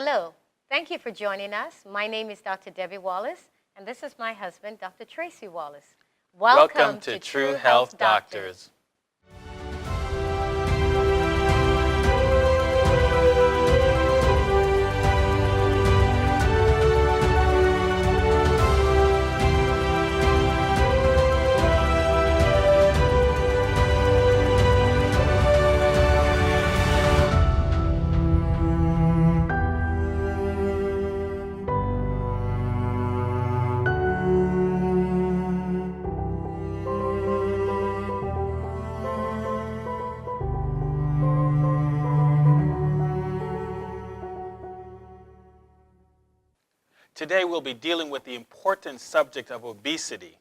Hello, thank you for joining us. My name is Dr. Debbie Wallace, and this is my husband, Dr. Tracy Wallace. Welcome to True Health Doctors. Today we'll be dealing with the important subject of obesity.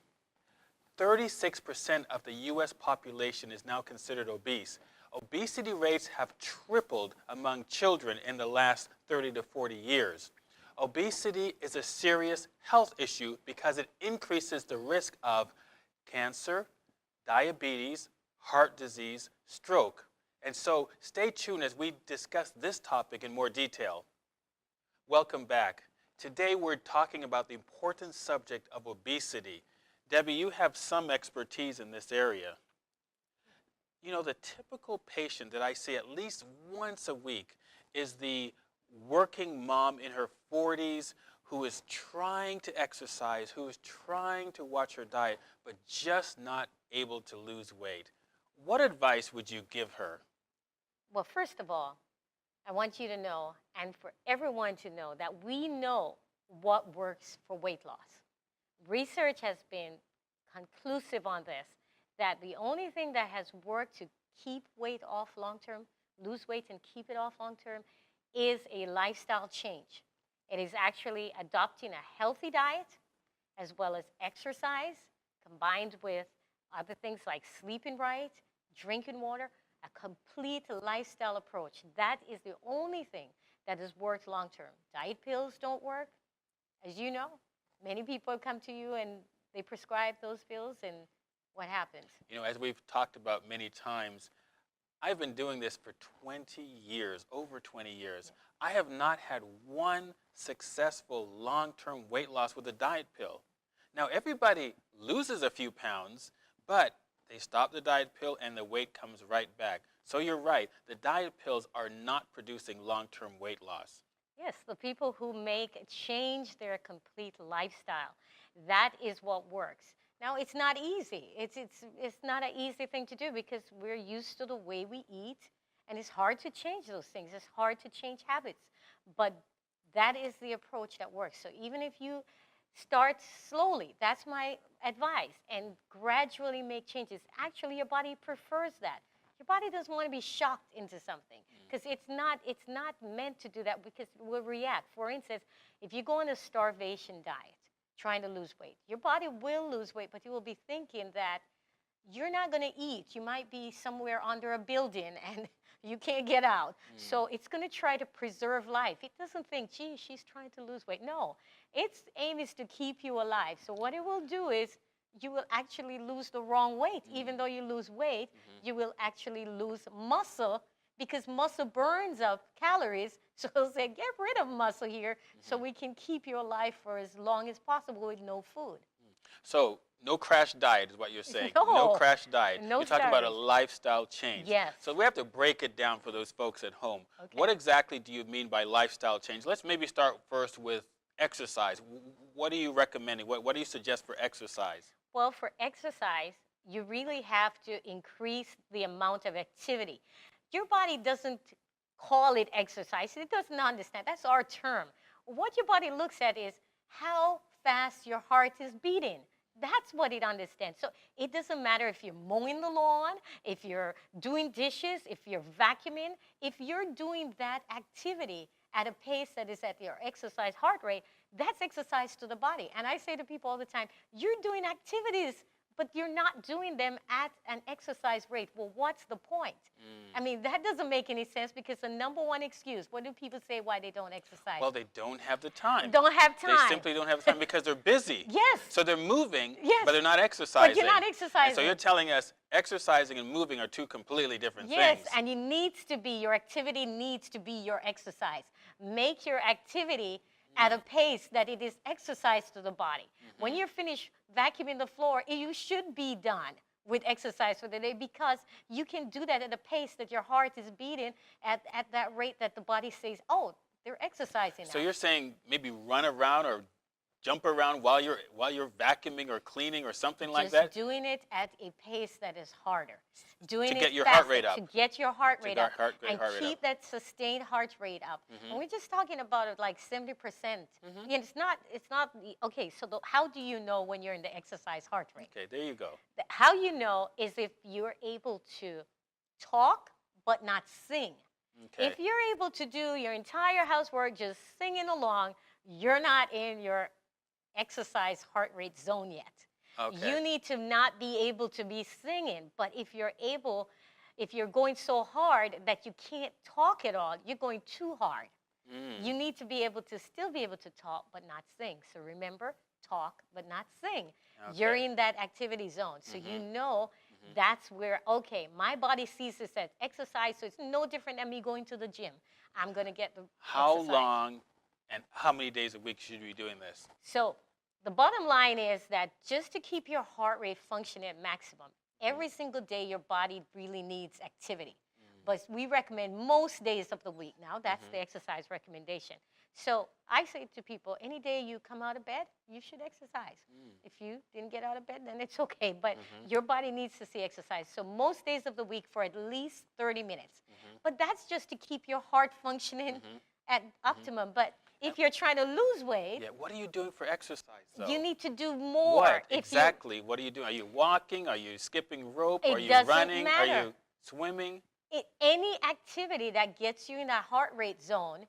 36% of the U.S. population is now considered obese. Obesity rates have tripled among children in the last 30 to 40 years. Obesity is a serious health issue because it increases the risk of cancer, diabetes, heart disease, stroke. And so stay tuned as we discuss this topic in more detail. Welcome back. Today we're talking about the important subject of obesity. Debbie, you have some expertise in this area. You know, the typical patient that I see at least once a week is the working mom in her 40s who is trying to exercise, who is trying to watch her diet, but just not able to lose weight. What advice would you give her? Well, first of all, I want you to know, and for everyone to know, that we know what works for weight loss. Research has been conclusive on this, that the only thing that has worked to keep weight off long-term, lose weight and keep it off long-term, is a lifestyle change. It is actually adopting a healthy diet as well as exercise, combined with other things like sleeping right, drinking water, a complete lifestyle approach. That is the only thing that has worked long-term. Diet pills don't work. As you know, many people come to you and they prescribe those pills, and what happens? You know, as we've talked about many times, I've been doing this for 20 years, over 20 years. I have not had one successful long-term weight loss with a diet pill. Now, everybody loses a few pounds, but they stop the diet pill and the weight comes right back. So you're right, the diet pills are not producing long-term weight loss. Yes, the people who change their complete lifestyle, that is what works. Now, it's not easy. It's not an easy thing to do because we're used to the way we eat, and it's hard to change those things. It's hard to change habits, but that is the approach that works. So even if you start slowly, that's my advice, and gradually make changes. Actually, your body prefers that. Your body doesn't want to be shocked into something because it's not meant to do that because it will react. For instance, if you go on a starvation diet, trying to lose weight, your body will lose weight, but you will be thinking that you're not going to eat. You might be somewhere under a building and you can't get out. So it's going to try to preserve life. It doesn't think, gee, she's trying to lose weight. No, its aim is to keep you alive. So what it will do is you will actually lose the wrong weight. Even though you lose weight, you will actually lose muscle because muscle burns up calories. So they'll say, get rid of muscle here so we can keep you alive for as long as possible with no food. So no crash diet is what you're saying. No crash diet. No you're talking about a lifestyle change. Yes. So we have to break it down for those folks at home. Okay. What exactly do you mean by lifestyle change? Let's maybe start first with exercise. What are you recommending? What do you suggest for exercise? Well, for exercise, you really have to increase the amount of activity. Your body doesn't call it exercise. It doesn't understand. That's our term. What your body looks at is how fast your heart is beating. That's what it understands. So it doesn't matter if you're mowing the lawn, if you're doing dishes, if you're vacuuming. If you're doing that activity at a pace that is at your exercise heart rate, that's exercise to the body. And I say to people all the time, you're doing activities, but you're not doing them at an exercise rate. Well, what's the point? I mean, that doesn't make any sense because the number one excuse, what do people say why they don't exercise? Well, they don't have the time. Don't have time. They simply don't have the time because they're busy. Yes. So they're moving, yes. but they're not exercising. But you're not exercising. And so you're telling us exercising and moving are two completely different things. Yes, and your activity needs to be your exercise. make your activity at a pace that it is exercise to the body. When you're finished vacuuming the floor, you should be done with exercise for the day, because you can do that at a pace that your heart is beating at that rate that the body says, oh, they're exercising now. So you're saying maybe run around or jump around while you're vacuuming or cleaning or something like that? Just doing it at a pace that is harder. Doing To it get your faster, heart rate up. To get your heart rate up. And heart rate keep up. that sustained heart rate up. And we're just talking about it like 70%. And it's not, okay, so how do you know when you're in the exercise heart rate? Okay, there you go. How you know is if you're able to talk but not sing. Okay. If you're able to do your entire housework just singing along, you're not in your exercise heart rate zone yet. Okay. You need to not be able to be singing, but if you're going so hard that you can't talk at all, you're going too hard. You need to be able to still be able to talk but not sing. So remember, talk but not sing. Okay. You're in that activity zone. So you know that's where, okay, my body sees this as exercise, so it's no different than me going to the gym. I'm going to get the How exercise. long and how many days a week should you be doing this? So the bottom line is that just to keep your heart rate functioning at maximum, every single day your body really needs activity. But we recommend most days of the week. Now, that's the exercise recommendation. So I say to people, any day you come out of bed, you should exercise. If you didn't get out of bed, then it's okay. But your body needs to see exercise. So most days of the week for at least 30 minutes. But that's just to keep your heart functioning at optimum. But if you're trying to lose weight, Yeah, what are you doing for exercise, though? you need to do more. What exactly? What are you doing? Are you walking? Are you skipping rope? It Are you doesn't running? matter. Are you swimming? Any activity that gets you in that heart rate zone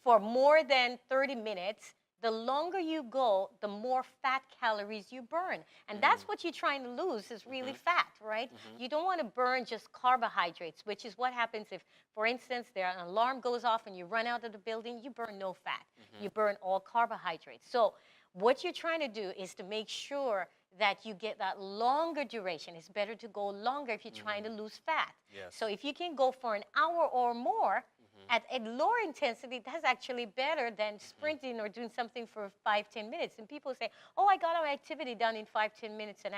for more than 30 minutes, the longer you go, the more fat calories you burn. And that's what you're trying to lose is really fat, right? You don't want to burn just carbohydrates, which is what happens if, for instance, an alarm goes off and you run out of the building, you burn no fat. You burn all carbohydrates. So what you're trying to do is to make sure that you get that longer duration. It's better to go longer if you're trying to lose fat. Yes. So if you can go for an hour or more at a lower intensity, that's actually better than sprinting or doing something for 5-10 minutes. And people say, oh, I got my activity done in 5-10 minutes, and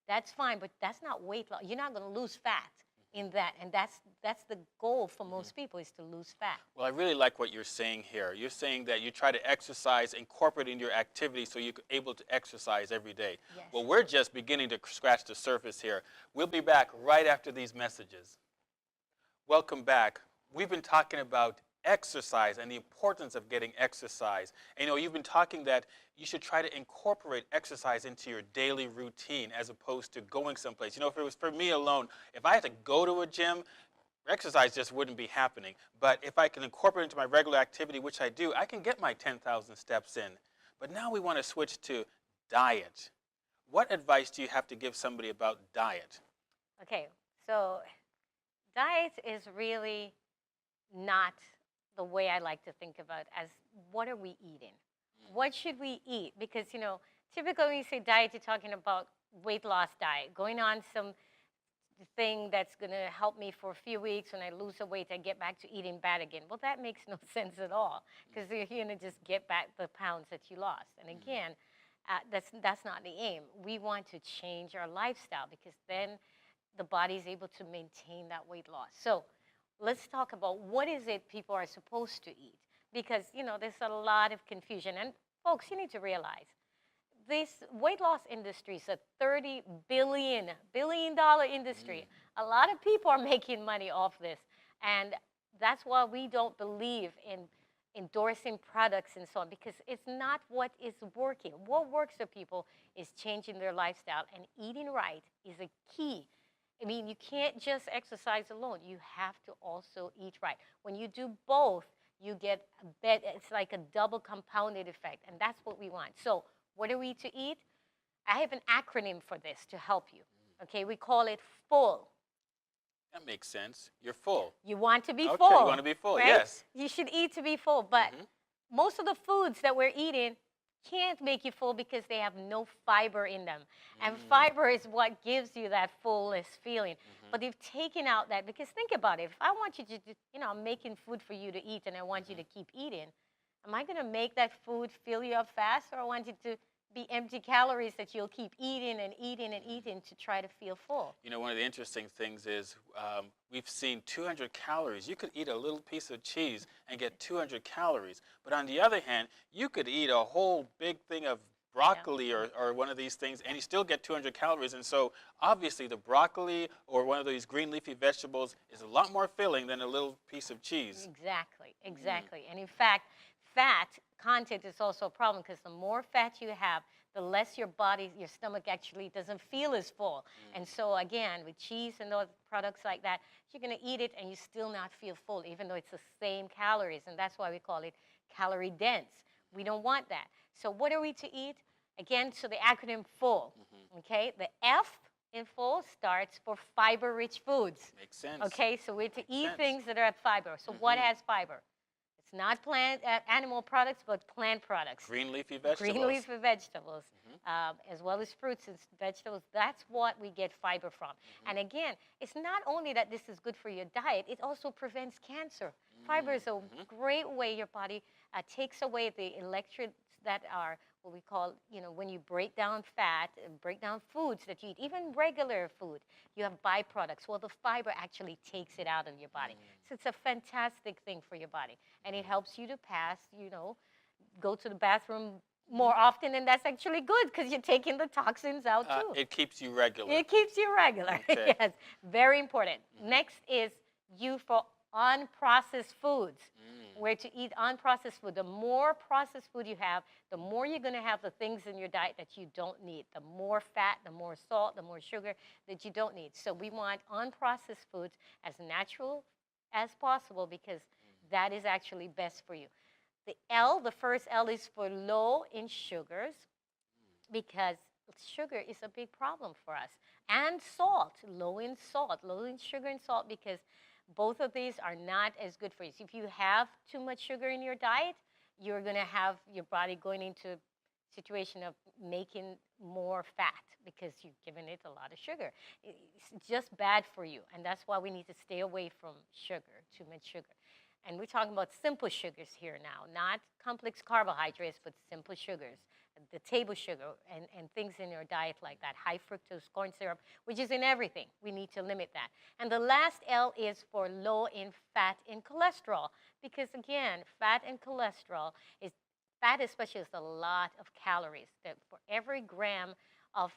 that's fine, but that's not weight loss. You're not going to lose fat in that, and that's the goal for most people, is to lose fat. Well, I really like what you're saying here. You're saying that you try to exercise, incorporate in your activity so you're able to exercise every day. Yes. Well, we're just beginning to scratch the surface here. We'll be back right after these messages. Welcome back. We've been talking about exercise and the importance of getting exercise. And, you've been talking that you should try to incorporate exercise into your daily routine as opposed to going someplace. If it was for me alone, if I had to go to a gym, exercise just wouldn't be happening. But if I can incorporate it into my regular activity, which I do, I can get my 10,000 steps in. But now we want to switch to diet. What advice do you have to give somebody about diet? Okay, so diet is really not the way I like to think about as what are we eating? What should we eat? Because, typically when you say diet, you're talking about weight loss diet, going on some thing that's going to help me for a few weeks. When I lose the weight, I get back to eating bad again. Well, that makes no sense at all, because you're going to just get back the pounds that you lost. And again, that's not the aim. We want to change our lifestyle, because then the body is able to maintain that weight loss. So let's talk about what is it people are supposed to eat, because there's a lot of confusion. And folks, you need to realize this weight loss industry is a $30 billion industry. A lot of people are making money off this, and that's why we don't believe in endorsing products and so on, because it's not what is working. What works for people is changing their lifestyle, and eating right is a key. I mean, you can't just exercise alone. You have to also eat right. When you do both, you get it's like a double compounded effect, and that's what we want. So what are we to eat? I have an acronym for this to help you. Okay, we call it FULL. That makes sense. You're full. You want to be Okay, full. you want to be full, right? yes. You should eat to be full, but most of the foods that we're eating can't make you full because they have no fiber in them. And Mm. fiber is what gives you that fullness feeling. But they've taken out that, because think about it. If I want you to, I'm making food for you to eat and I want you to keep eating, am I going to make that food fill you up fast, or I want it to be empty calories that you'll keep eating and eating and eating to try to feel full? You know, one of the interesting things is we've seen 200 calories. You could eat a little piece of cheese and get 200 calories. But on the other hand, you could eat a whole big thing of broccoli or one of these things and you still get 200 calories. And so obviously the broccoli or one of these green leafy vegetables is a lot more filling than a little piece of cheese. Exactly, exactly. And in fact, fat content is also a problem, because the more fat you have, the less your stomach actually doesn't feel as full. And so again, with cheese and those products like that, you're going to eat it and you still not feel full, even though it's the same calories. And that's why we call it calorie dense. We don't want that. So what are we to eat? Again, so the acronym FULL, okay? The F in FULL starts for fiber-rich foods. Makes sense. Okay, so we're to eat sense. things that are fiber. So what has fiber? It's not animal products, but plant products. Green leafy vegetables. Green leafy vegetables, as well as fruits and vegetables. That's what we get fiber from. And again, it's not only that this is good for your diet, it also prevents cancer. Fiber is a great way your body takes away the electrolytes that are what we call, when you break down fat, break down foods that you eat, even regular food, you have byproducts. Well, the fiber actually takes it out of your body. So it's a fantastic thing for your body. And it helps you to pass, go to the bathroom more often, and that's actually good because you're taking the toxins out too. It keeps you regular. It keeps you regular. Okay. Yes, very important. Next is U for unprocessed foods. Where to eat unprocessed food. The more processed food you have, the more you're going to have the things in your diet that you don't need. The more fat, the more salt, the more sugar that you don't need. So we want unprocessed foods as natural as possible, because that is actually best for you. The L, the first L, is for low in sugars, because sugar is a big problem for us. And salt, low in sugar and salt, because both of these are not as good for you. So if you have too much sugar in your diet, you're going to have your body going into a situation of making more fat because you've given it a lot of sugar. It's just bad for you, and that's why we need to stay away from sugar, too much sugar. And we're talking about simple sugars here now, not complex carbohydrates, but simple sugars. The table sugar and things in your diet like that, high fructose corn syrup, which is in everything. We need to limit that. And the last L is for low in fat and cholesterol, because again, fat and cholesterol fat especially is a lot of calories. That for every gram of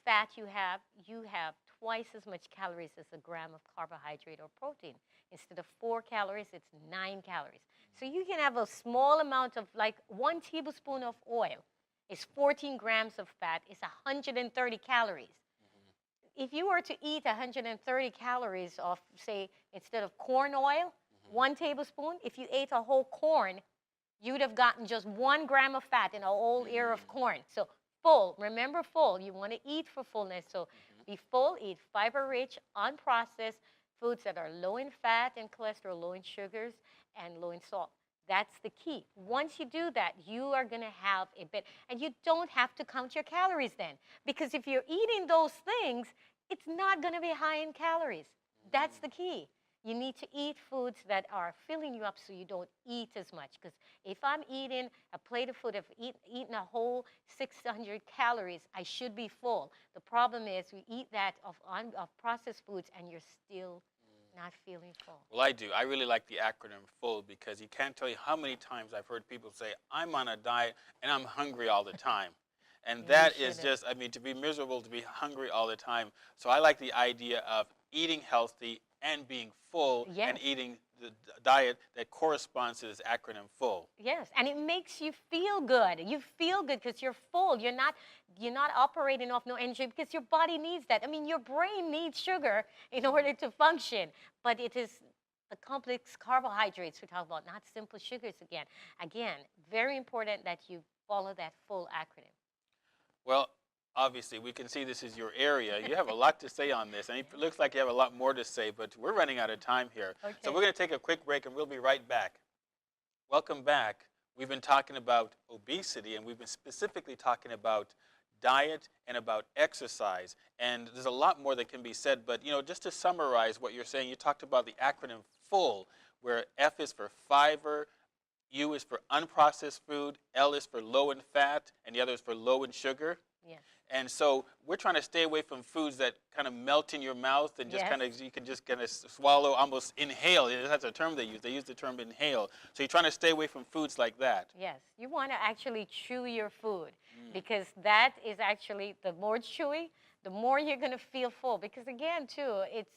fat you have twice as much calories as a gram of carbohydrate or protein. Instead of 4 calories, it's 9 calories. So you can have a small amount of, like 1 tablespoon of oil is 14 grams of fat, is 130 calories. If you were to eat 130 calories of, say, instead of corn oil, 1 tablespoon, if you ate a whole corn, you would have gotten just 1 gram of fat in a whole ear of corn. So full, remember full. You want to eat for fullness. So be full, eat fiber-rich, unprocessed foods that are low in fat and cholesterol, low in sugars, and low in salt. That's the key. Once you do that, you are going to have a bit. And you don't have to count your calories then. Because if you're eating those things, it's not going to be high in calories. That's the key. You need to eat foods that are filling you up so you don't eat as much. Because if I'm eating a plate of food, if I've eaten a whole 600 calories, I should be full. The problem is we eat that of processed foods and you're still not feeling full. Well, I do. I really like the acronym FULL, because you can't tell you how many times I've heard people say, I'm on a diet and I'm hungry all the time. And that is just, I mean, to be miserable, to be hungry all the time. So I like the idea of eating healthy and being full, and eating the diet that corresponds to this acronym FULL. Yes, and it makes you feel good. You feel good because you're full. You're not operating off no energy, because your body needs that. I mean, your brain needs sugar in order to function, but it is the complex carbohydrates we talk about, not simple sugars again. Again, very important that you follow that FULL acronym. Well, obviously, we can see this is your area. You have a lot to say on this, and it looks like you have a lot more to say, but we're running out of time here. Okay. So we're going to take a quick break, and we'll be right back. Welcome back. We've been talking about obesity, and we've been specifically talking about diet and about exercise. And there's a lot more that can be said, but just to summarize what you're saying, you talked about the acronym FULL, where F is for fiber, U is for unprocessed food, L is for low in fat, and the other is for low in sugar. Yes. And so we're trying to stay away from foods that kind of melt in your mouth and just Yes. you can just kind of swallow, almost inhale. That's a term they use. They use the term inhale. So you're trying to stay away from foods like that. Yes, you want to actually chew your food because that is actually, the more chewy, the more you're going to feel full. Because again, too, it's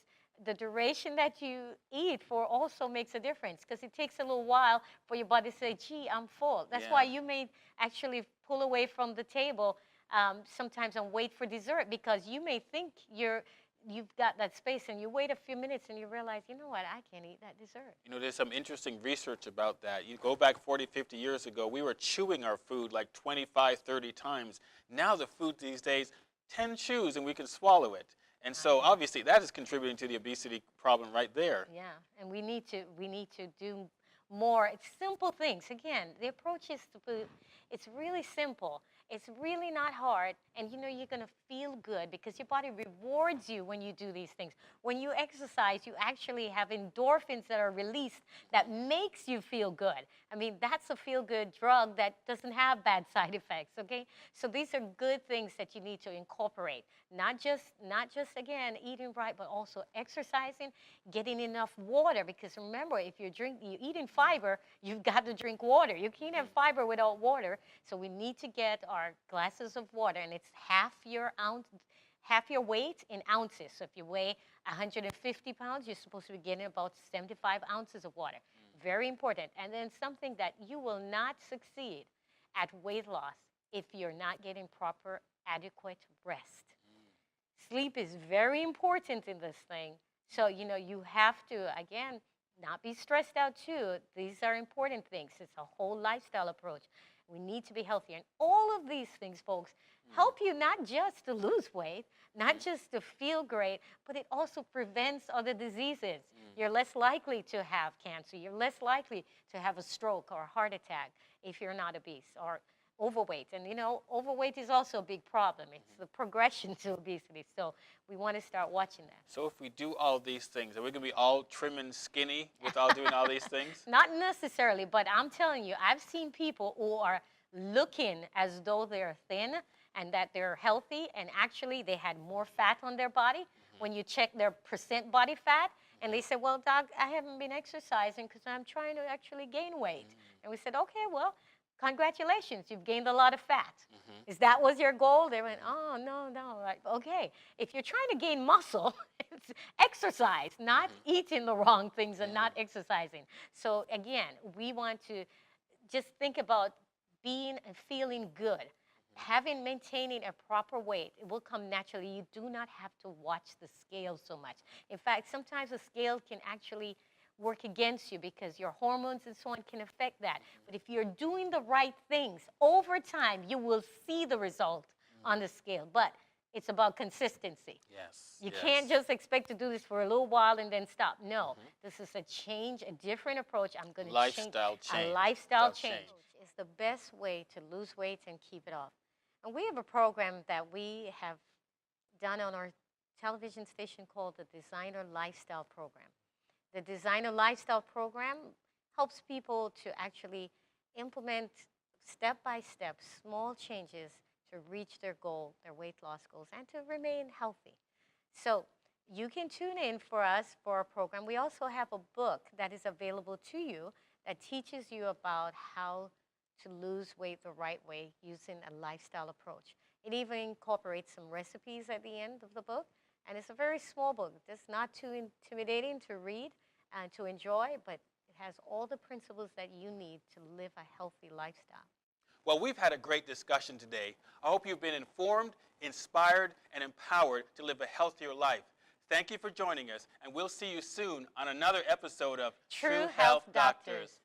the duration that you eat for also makes a difference because it takes a little while for your body to say, gee, I'm full. That's why you may actually pull away from the table sometimes and wait for dessert because you may think you've got that space and you wait a few minutes and you realize, you know what, I can't eat that dessert. There's some interesting research about that. You go back 40, 50 years ago, we were chewing our food like 25, 30 times. Now the food these days, 10 chews and we can swallow it. And so obviously that is contributing to the obesity problem right there. Yeah, and we need to do more. It's simple things. Again, the approach is to food. It's really simple. It's really not hard, and you're going to feel good because your body rewards you when you do these things. When you exercise, you actually have endorphins that are released that makes you feel good. I mean, that's a feel-good drug that doesn't have bad side effects, okay? So these are good things that you need to incorporate. Not just again, eating right, but also exercising, getting enough water, because remember, if you're eating fiber, you've got to drink water. You can't have fiber without water. So we need to get our glasses of water, and it's half your weight in ounces. So if you weigh 150 pounds, you're supposed to be getting about 75 ounces of water. Very important. And then something that you will not succeed at weight loss if you're not getting proper, adequate rest. Sleep is very important in this thing. So, you have to, again, not be stressed out too. These are important things. It's a whole lifestyle approach. We need to be healthier. And all of these things, folks, help you not just to lose weight, not just to feel great, but it also prevents other diseases. You're less likely to have cancer. You're less likely to have a stroke or a heart attack if you're not obese or overweight. And, overweight is also a big problem. It's the progression to obesity. So we want to start watching that. So if we do all these things, are we going to be all trim and skinny without doing all these things? Not necessarily, but I'm telling you, I've seen people who are looking as though they're thin and that they're healthy, and actually they had more fat on their body when you check their percent body fat. And they said, well, doc, I haven't been exercising because I'm trying to actually gain weight. And we said, okay, well, congratulations, you've gained a lot of fat. Is that was your goal? They went, oh, no. Like, okay, if you're trying to gain muscle, it's exercise, not eating the wrong things and not exercising. So again, we want to just think about being and feeling good. Maintaining a proper weight, it will come naturally. You do not have to watch the scale so much. In fact, sometimes the scale can actually work against you because your hormones and so on can affect that. But if you're doing the right things, over time, you will see the result on the scale. But it's about consistency. Yes. You can't just expect to do this for a little while and then stop. No, this is a change, a different approach. I'm going to change. A lifestyle change is the best way to lose weight and keep it off. And we have a program that we have done on our television station called the Designer Lifestyle Program. The Designer Lifestyle Program helps people to actually implement step-by-step small changes to reach their goal, their weight loss goals, and to remain healthy. So you can tune in for us for our program. We also have a book that is available to you that teaches you about how to lose weight the right way using a lifestyle approach. It even incorporates some recipes at the end of the book, and it's a very small book. It's not too intimidating to read and to enjoy, but it has all the principles that you need to live a healthy lifestyle. Well, we've had a great discussion today. I hope you've been informed, inspired, and empowered to live a healthier life. Thank you for joining us, and we'll see you soon on another episode of True Health Doctors.